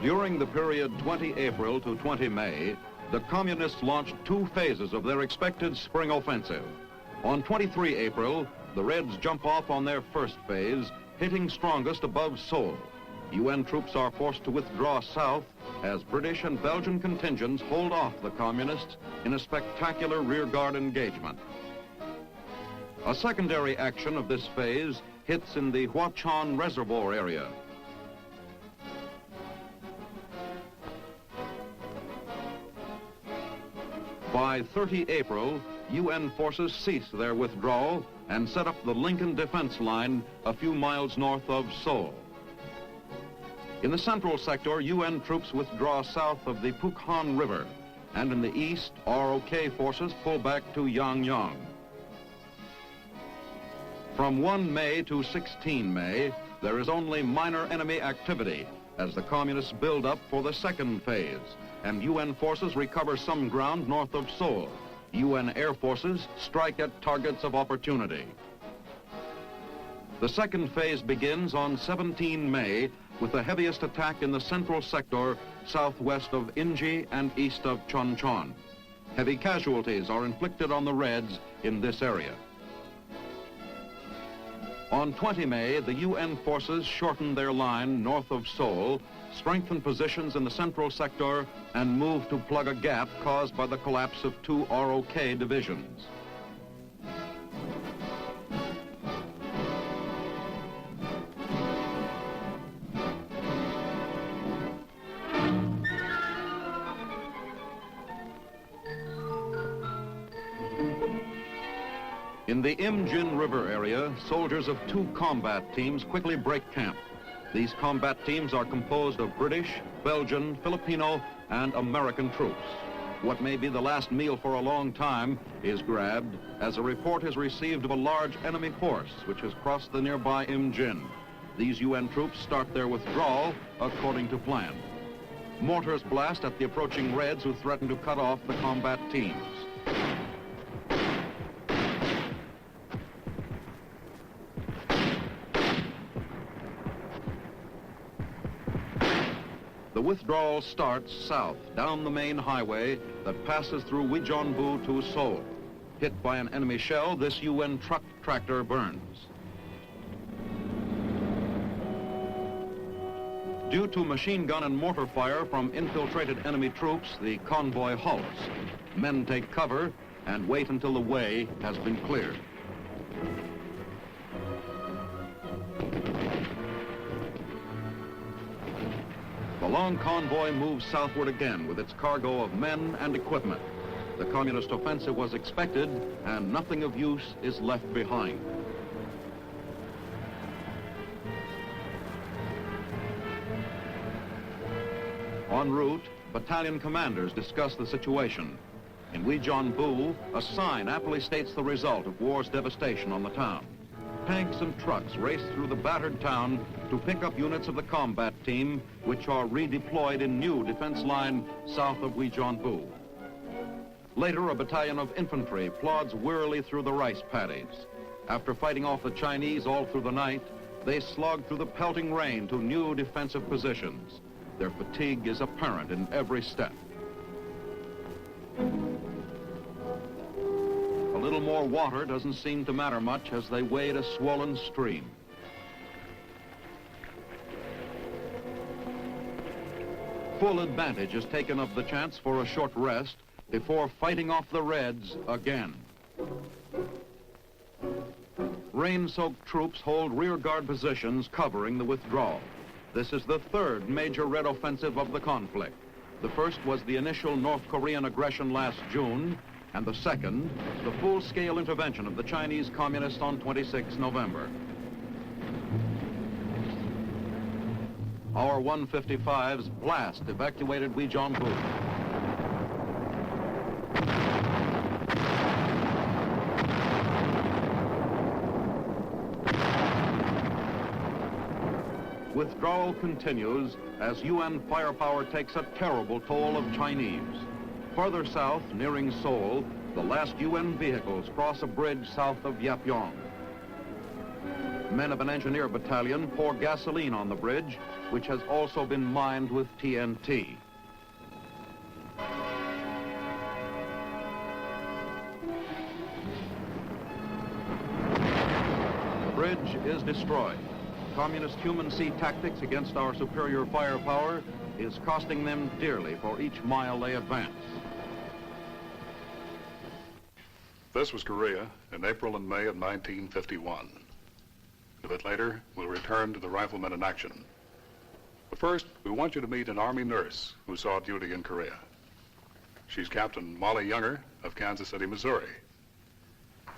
During the period 20 April to 20 May, the Communists launched 2 phases of their expected spring offensive. On 23 April, the Reds jump off on their first phase, hitting strongest above Seoul. UN troops are forced to withdraw south as British and Belgian contingents hold off the Communists in a spectacular rearguard engagement. A secondary action of this phase hits in the Hwachon Reservoir area. By 30 April, UN forces cease their withdrawal and set up the Lincoln Defense Line a few miles north of Seoul. In the central sector, UN troops withdraw south of the Pukhan River, and in the east, ROK forces pull back to Yangyang. From 1 May to 16 May, there is only minor enemy activity as the Communists build up for the second phase, and UN forces recover some ground north of Seoul. UN air forces strike at targets of opportunity. The second phase begins on 17 May with the heaviest attack in the central sector southwest of Inji and east of Chonchon. Heavy casualties are inflicted on the Reds in this area. On 20 May, the UN forces shorten their line north of Seoul, strengthen positions in the central sector, and move to plug a gap caused by the collapse of 2 ROK divisions. In the Imjin River area, soldiers of 2 combat teams quickly break camp. These combat teams are composed of British, Belgian, Filipino, and American troops. What may be the last meal for a long time is grabbed as a report is received of a large enemy force which has crossed the nearby Imjin. These UN troops start their withdrawal according to plan. Mortars blast at the approaching Reds who threaten to cut off the combat teams. The withdrawal starts south, down the main highway that passes through Wijeonbu to Seoul. Hit by an enemy shell, this UN truck tractor burns. Due to machine gun and mortar fire from infiltrated enemy troops, the convoy halts. Men take cover and wait until the way has been cleared. The long convoy moves southward again with its cargo of men and equipment. The Communist offensive was expected, and nothing of use is left behind. En route, battalion commanders discuss the situation. In Wijeonbu, a sign aptly states the result of war's devastation on the town. Tanks and trucks race through the battered town to pick up units of the combat team, which are redeployed in new defense line south of Wijeonbu. Later, a battalion of infantry plods wearily through the rice paddies. After fighting off the Chinese all through the night, they slog through the pelting rain to new defensive positions. Their fatigue is apparent in every step. A little more water doesn't seem to matter much as they wade a swollen stream. Full advantage is taken of the chance for a short rest before fighting off the Reds again. Rain-soaked troops hold rearguard positions covering the withdrawal. This is the third major Red offensive of the conflict. The first was the initial North Korean aggression last June, and the second, the full-scale intervention of the Chinese Communists on 26 November. Our 155's blast evacuated Wijeonbu. Withdrawal continues as UN firepower takes a terrible toll of Chinese. Farther south, nearing Seoul, the last UN vehicles cross a bridge south of Yapyong. Men of an engineer battalion pour gasoline on the bridge, which has also been mined with TNT. The bridge is destroyed. Communist human sea tactics against our superior firepower is costing them dearly for each mile they advance. This was Korea in April and May of 1951. A bit later, we'll return to the riflemen in action. But first, we want you to meet an Army nurse who saw duty in Korea. She's Captain Molly Younger of Kansas City, Missouri.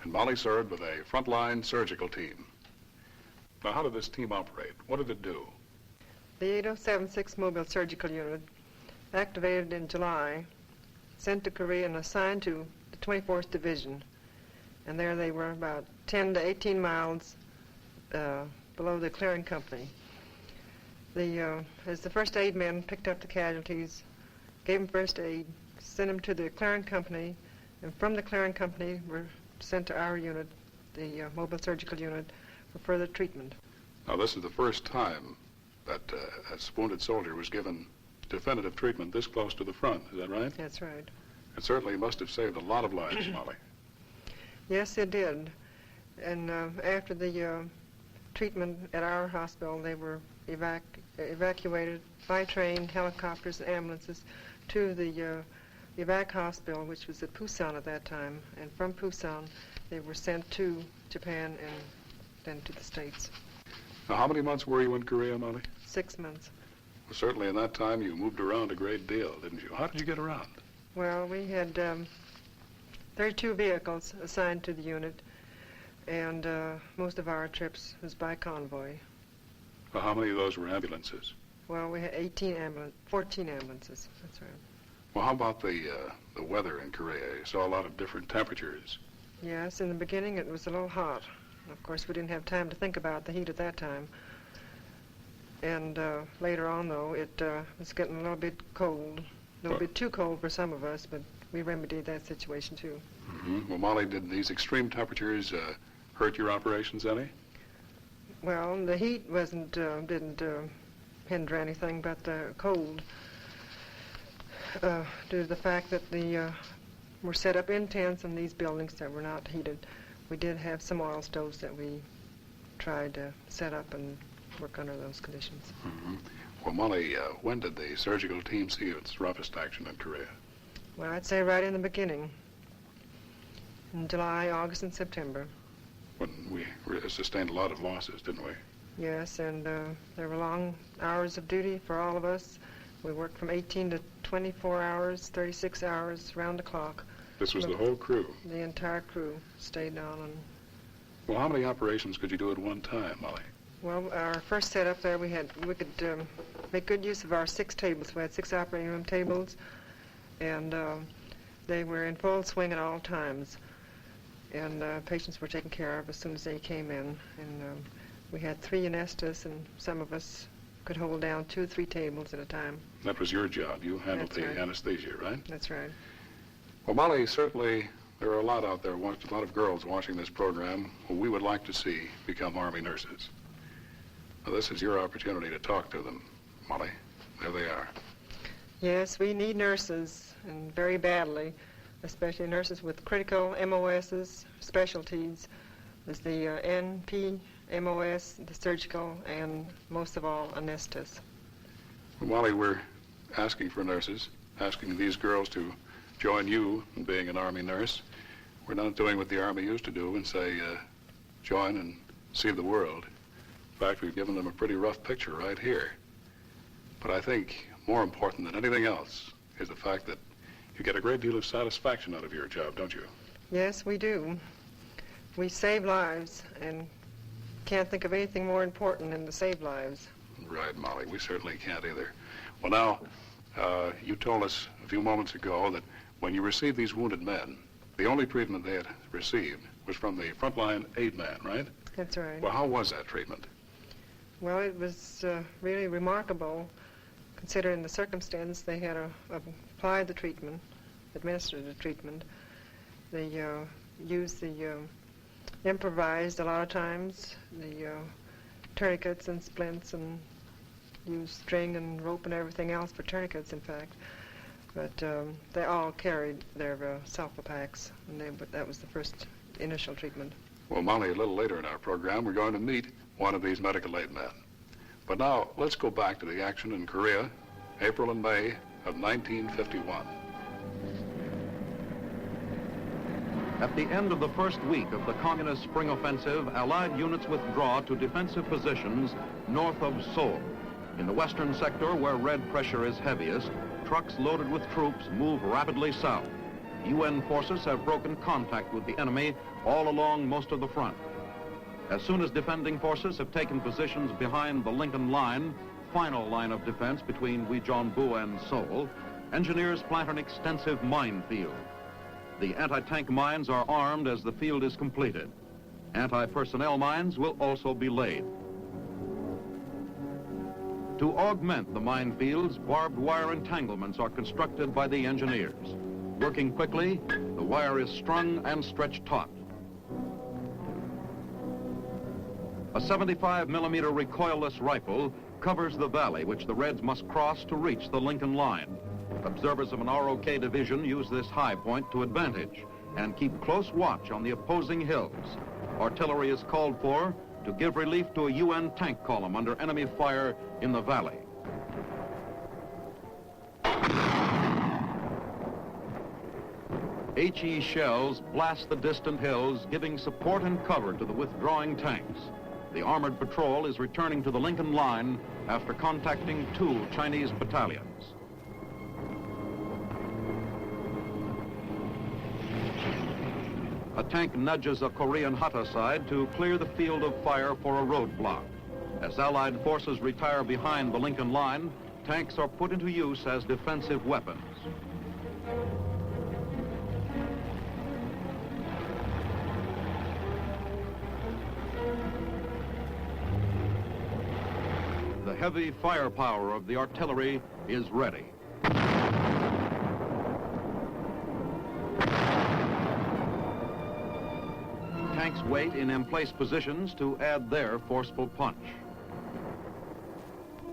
And Molly served with a frontline surgical team. Now, how did this team operate? What did it do? The 8076 Mobile Surgical Unit, activated in July, sent to Korea and assigned to the 24th Division. And there they were about 10 to 18 miles below the clearing company. As the first aid men picked up the casualties, gave them first aid, sent them to the clearing company, and from the clearing company were sent to our unit, the Mobile Surgical Unit, for further treatment. Now, this is the first time that a wounded soldier was given definitive treatment this close to the front. Is that right? That's right. It certainly must have saved a lot of lives, Molly. Yes, it did. And after the treatment at our hospital, they were evacuated by train, helicopters, and ambulances to the evac hospital, which was at Busan at that time. And from Busan, they were sent to Japan and then to the States. Now, how many months were you in Korea, Molly? 6 months. Well, certainly in that time you moved around a great deal, didn't you? How did you get around? Well, we had 32 vehicles assigned to the unit, and most of our trips was by convoy. Well, how many of those were ambulances? Well, we had 14 ambulances, that's right. Well, how about the weather in Korea? You saw a lot of different temperatures. Yes, in the beginning it was a little hot. Of course, we didn't have time to think about the heat at that time. And later on, though, it was getting a little bit cold. A little bit too cold for some of us, but we remedied that situation, too. Mm-hmm. Well, Molly, did these extreme temperatures hurt your operations any? Well, the heat didn't hinder anything, but the cold, due to the fact that we're set up in tents in these buildings that were not heated. We did have some oil stoves that we tried to set up and work under those conditions. Mm-hmm. Well, Molly, when did the surgical team see its roughest action in Korea? Well, I'd say right in the beginning, in July, August, and September. When we sustained a lot of losses, didn't we? Yes, and there were long hours of duty for all of us. We worked from 18 to 24 hours, 36 hours, round the clock. This was the whole crew? The entire crew stayed on. And well, how many operations could you do at one time, Molly? well, our first setup there, we could make good use of our 6 tables. We had 6 operating room tables, and they were in full swing at all times. And patients were taken care of as soon as they came in. And we had 3 anesthetists, and some of us could hold down 2 or 3 tables at a time. That was your job. You handled That's the right. anesthesia, right? That's right. Well, Molly, certainly there are a lot out there, a lot of girls watching this program who we would like to see become Army nurses. Now, this is your opportunity to talk to them. Molly, there they are. Yes, we need nurses, and very badly, especially nurses with critical MOSs, specialties. There's the NP, MOS, the surgical, and most of all, anesthetists. Well, Molly, we're asking for nurses, asking these girls to join you in being an Army nurse. We're not doing what the Army used to do and say, join and see the world. In fact, we've given them a pretty rough picture right here. But I think more important than anything else is the fact that you get a great deal of satisfaction out of your job, don't you? Yes, we do. We save lives, and can't think of anything more important than to save lives. Right, Molly. We certainly can't either. Well, now, you told us a few moments ago that when you received these wounded men, the only treatment they had received was from the frontline aid man, right? That's right. Well, how was that treatment? Well, it was really remarkable, considering the circumstance. They had applied the treatment, administered the treatment. They used the improvised a lot of times, the tourniquets and splints, and used string and rope and everything else for tourniquets, in fact. But they all carried their sulfa packs, and that was the first initial treatment. Well, Molly, a little later in our program, we're going to meet one of these medical aid men. But now, let's go back to the action in Korea, April and May of 1951. At the end of the first week of the Communist Spring Offensive, Allied units withdraw to defensive positions north of Seoul. In the western sector, where red pressure is heaviest, trucks loaded with troops move rapidly south. UN forces have broken contact with the enemy all along most of the front. As soon as defending forces have taken positions behind the Lincoln Line, final line of defense between Uijeonbu and Seoul, engineers plant an extensive minefield. The anti-tank mines are armed as the field is completed. Anti-personnel mines will also be laid. To augment the minefields, barbed wire entanglements are constructed by the engineers. Working quickly, the wire is strung and stretched taut. A 75-millimeter recoilless rifle covers the valley which the Reds must cross to reach the Lincoln Line. Observers of an ROK division use this high point to advantage and keep close watch on the opposing hills. Artillery is called for to give relief to a UN tank column under enemy fire in the valley. HE shells blast the distant hills, giving support and cover to the withdrawing tanks. The armored patrol is returning to the Lincoln Line after contacting 2 Chinese battalions. A tank nudges a Korean hut aside to clear the field of fire for a roadblock. As Allied forces retire behind the Lincoln Line, tanks are put into use as defensive weapons. The heavy firepower of the artillery is ready. Tanks wait in emplaced positions to add their forceful punch.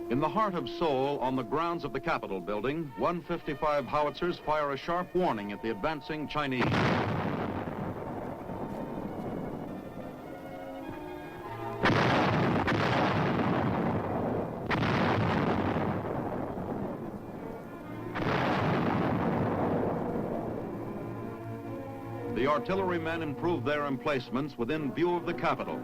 In the heart of Seoul, on the grounds of the Capitol building, 155 howitzers fire a sharp warning at the advancing Chinese. The artillerymen improved their emplacements within view of the Capitol.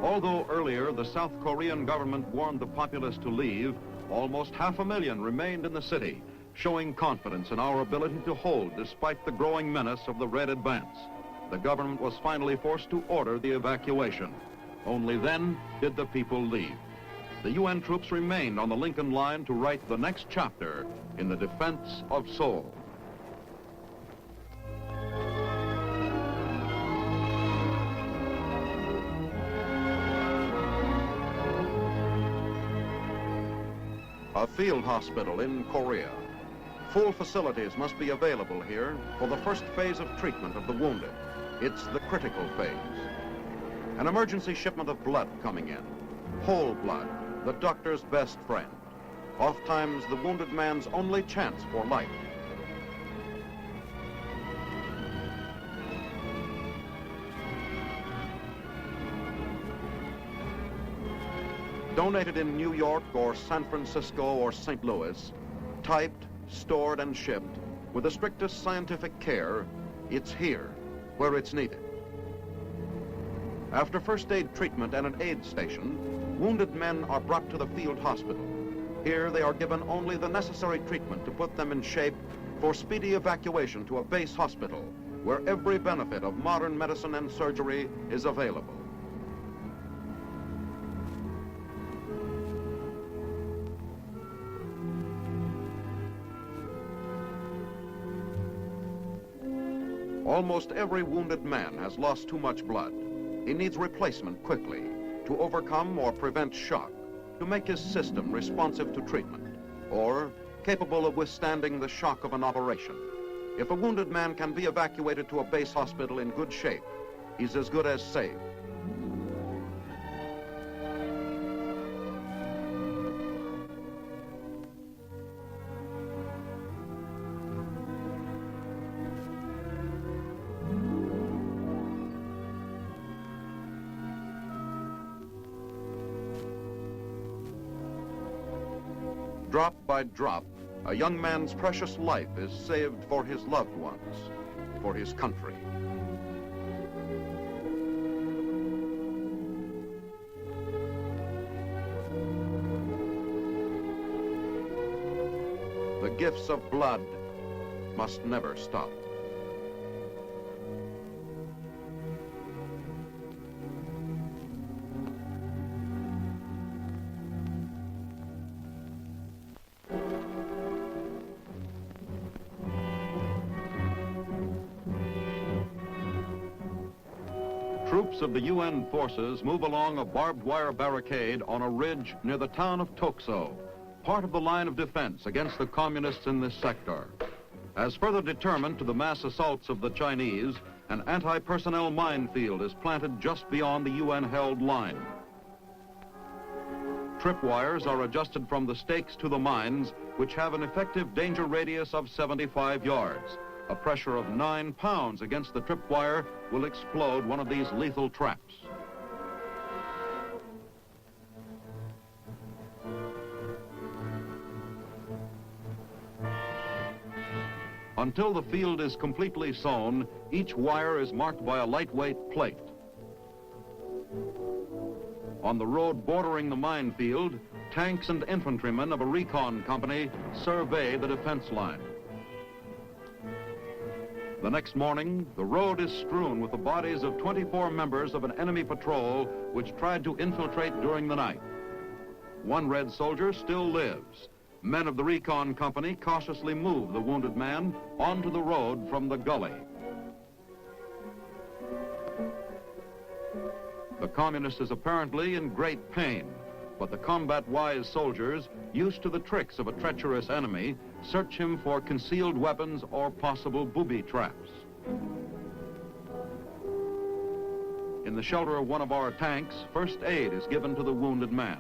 Although earlier the South Korean government warned the populace to leave, almost 500,000 remained in the city, showing confidence in our ability to hold despite the growing menace of the Red advance. The government was finally forced to order the evacuation. Only then did the people leave. The UN troops remained on the Lincoln Line to write the next chapter in the defense of Seoul. A field hospital in Korea. Full facilities must be available here for the first phase of treatment of the wounded. It's the critical phase. An emergency shipment of blood coming in. Whole blood, the doctor's best friend. Oftentimes the wounded man's only chance for life. Donated in New York or San Francisco or St. Louis, typed, stored, and shipped with the strictest scientific care, it's here, where it's needed. After first aid treatment at an aid station, wounded men are brought to the field hospital. Here they are given only the necessary treatment to put them in shape for speedy evacuation to a base hospital, where every benefit of modern medicine and surgery is available. Almost every wounded man has lost too much blood. He needs replacement quickly to overcome or prevent shock, to make his system responsive to treatment, or capable of withstanding the shock of an operation. If a wounded man can be evacuated to a base hospital in good shape, he's as good as safe. Drop by drop, a young man's precious life is saved for his loved ones, for his country. The gifts of blood must never stop. Troops of the UN forces move along a barbed wire barricade on a ridge near the town of Tokso, part of the line of defense against the communists in this sector. As further determined to the mass assaults of the Chinese, an anti-personnel minefield is planted just beyond the UN-held line. Tripwires are adjusted from the stakes to the mines, which have an effective danger radius of 75 yards. A pressure of 9 pounds against the tripwire will explode one of these lethal traps. Until the field is completely sown, each wire is marked by a lightweight plate. On the road bordering the minefield, tanks and infantrymen of a recon company survey the defense line. The next morning, the road is strewn with the bodies of 24 members of an enemy patrol which tried to infiltrate during the night. One red soldier still lives. Men of the recon company cautiously move the wounded man onto the road from the gully. The communist is apparently in great pain, but the combat-wise soldiers, used to the tricks of a treacherous enemy, search him for concealed weapons or possible booby traps. In the shelter of one of our tanks, first aid is given to the wounded man.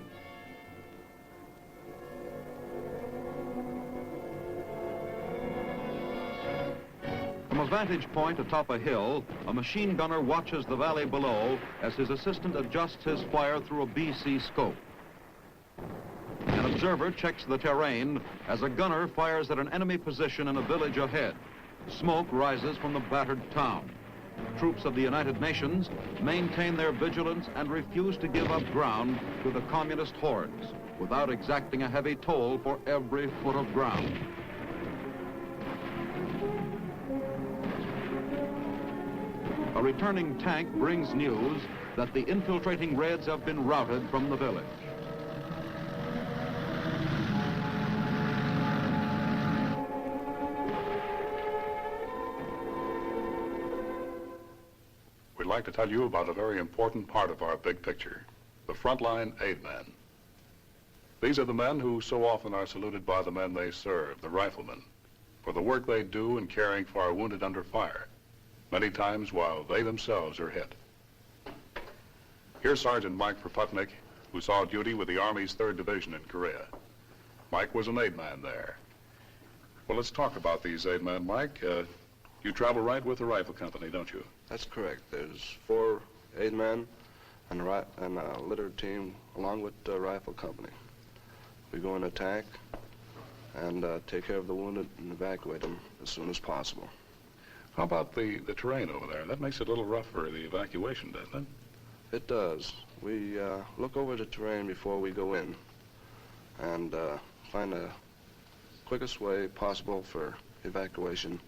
From a vantage point atop a hill, a machine gunner watches the valley below as his assistant adjusts his fire through a BC scope. An observer checks the terrain as a gunner fires at an enemy position in a village ahead. Smoke rises from the battered town. Troops of the United Nations maintain their vigilance and refuse to give up ground to the communist hordes without exacting a heavy toll for every foot of ground. A returning tank brings news that the infiltrating Reds have been routed from the village. We'd like to tell you about a very important part of our big picture, the frontline aid men. These are the men who so often are saluted by the men they serve, the riflemen, for the work they do in caring for our wounded under fire, many times while they themselves are hit. Here's Sergeant Mike Proputnik, who saw duty with the Army's 3rd Division in Korea. Mike was an aid man there. Well, let's talk about these aid men, Mike. You travel right with the rifle company, don't you? That's correct. There's 4 aid men and a litter team along with the rifle company. We go and attack and take care of the wounded and evacuate them as soon as possible. How about the terrain over there? That makes it a little rough for the evacuation, doesn't it? It does. We look over the terrain before we go in and find the quickest way possible for evacuation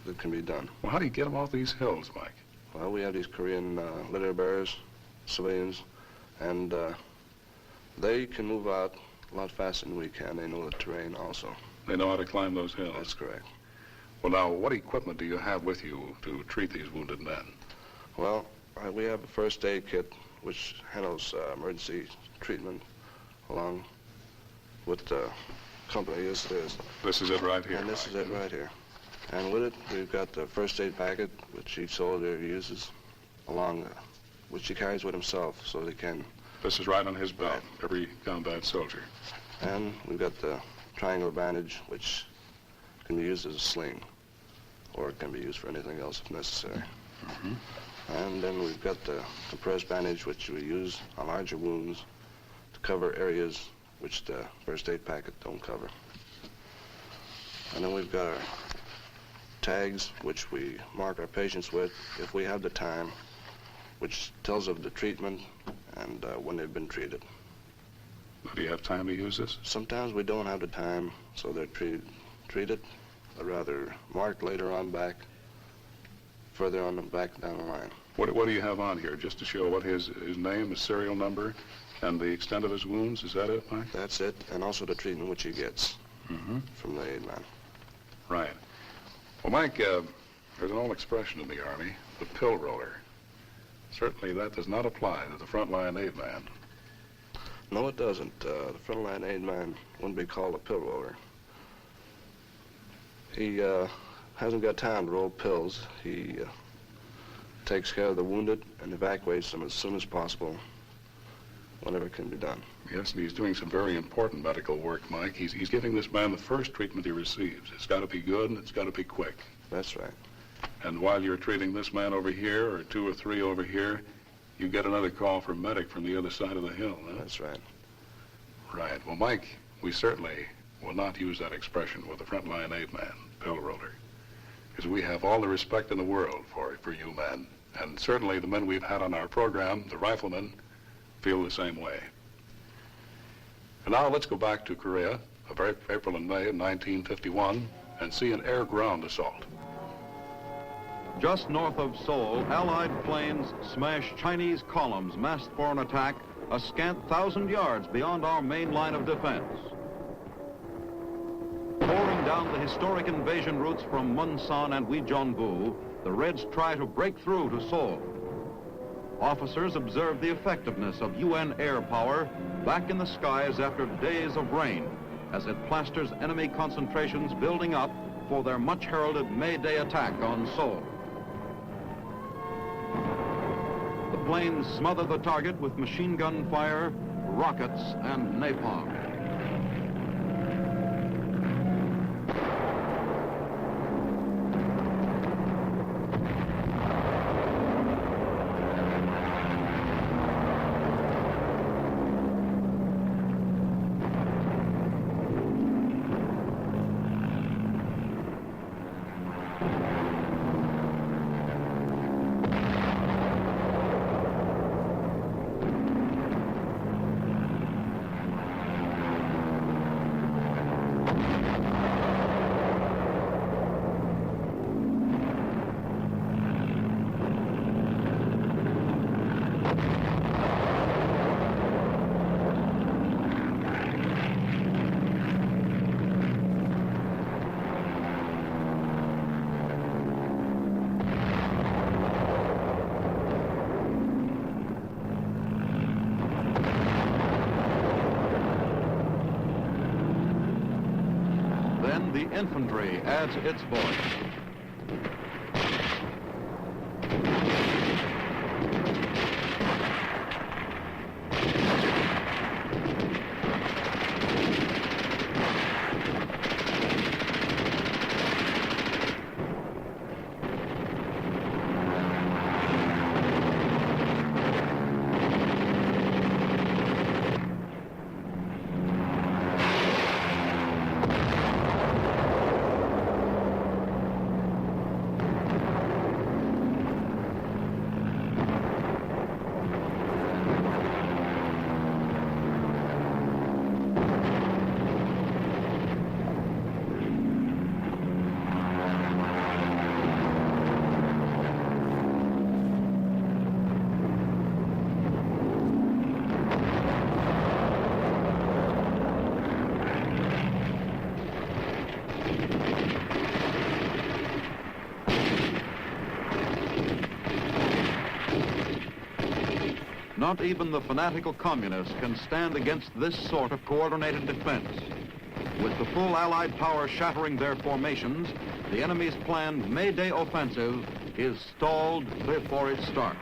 that can be done. Well, how do you get them off these hills, Mike? Well, we have these Korean litter bearers, civilians, and they can move out a lot faster than we can. They know the terrain also. They know how to climb those hills? That's correct. Well, now, what equipment do you have with you to treat these wounded men? Well, we have a first aid kit which handles emergency treatment along with the company. Yes, it is. This is it right here, And this Mike. is it right here. And with it, we've got the first aid packet, which each soldier uses. along, which he carries with himself so they can. This is right on his belt, every combat soldier. And we've got the triangle bandage, which can be used as a sling, or it can be used for anything else if necessary. Mm-hmm. And then we've got the compressed bandage, which we use on larger wounds to cover areas which the first aid packet don't cover. And then we've got our tags, which we mark our patients with if we have the time, which tells of the treatment and when they've been treated. Do you have time to use this? Sometimes we don't have the time, so they're treated, or rather marked later on back, further on the back down the line. What do you have on here, just to show what his name, his serial number, and the extent of his wounds? Is that it, Mike? That's it, and also the treatment which he gets from the aid man. Right. Well, Mike, there's an old expression in the Army, the pill roller. Certainly that does not apply to the frontline aid man. No, it doesn't. The frontline aid man wouldn't be called a pill roller. He hasn't got time to roll pills. He takes care of the wounded and evacuates them as soon as possible, whenever it can be done. Yes, and he's doing some very important medical work, Mike. He's giving this man the first treatment he receives. It's got to be good and it's got to be quick. That's right. And while you're treating this man over here, or 2 or 3 over here, you get another call from medic from the other side of the hill, huh? That's right. Right. Well, Mike, we certainly will not use that expression with the frontline aid man, pill roller, because we have all the respect in the world for you men. And certainly the men we've had on our program, the riflemen, feel the same way. And now let's go back to Korea of April and May of 1951 and see an air-ground assault. Just north of Seoul, Allied planes smashed Chinese columns massed for an attack a scant 1,000 yards beyond our main line of defense. Pouring down the historic invasion routes from Munsan and Uijeonbu, the Reds try to break through to Seoul. Officers observed the effectiveness of UN air power back in the skies after days of rain, as it plasters enemy concentrations building up for their much-heralded May Day attack on Seoul. The planes smother the target with machine gun fire, rockets, and napalm. The infantry adds its voice. Not even the fanatical communists can stand against this sort of coordinated defense. With the full Allied power shattering their formations, the enemy's planned May Day offensive is stalled before it starts.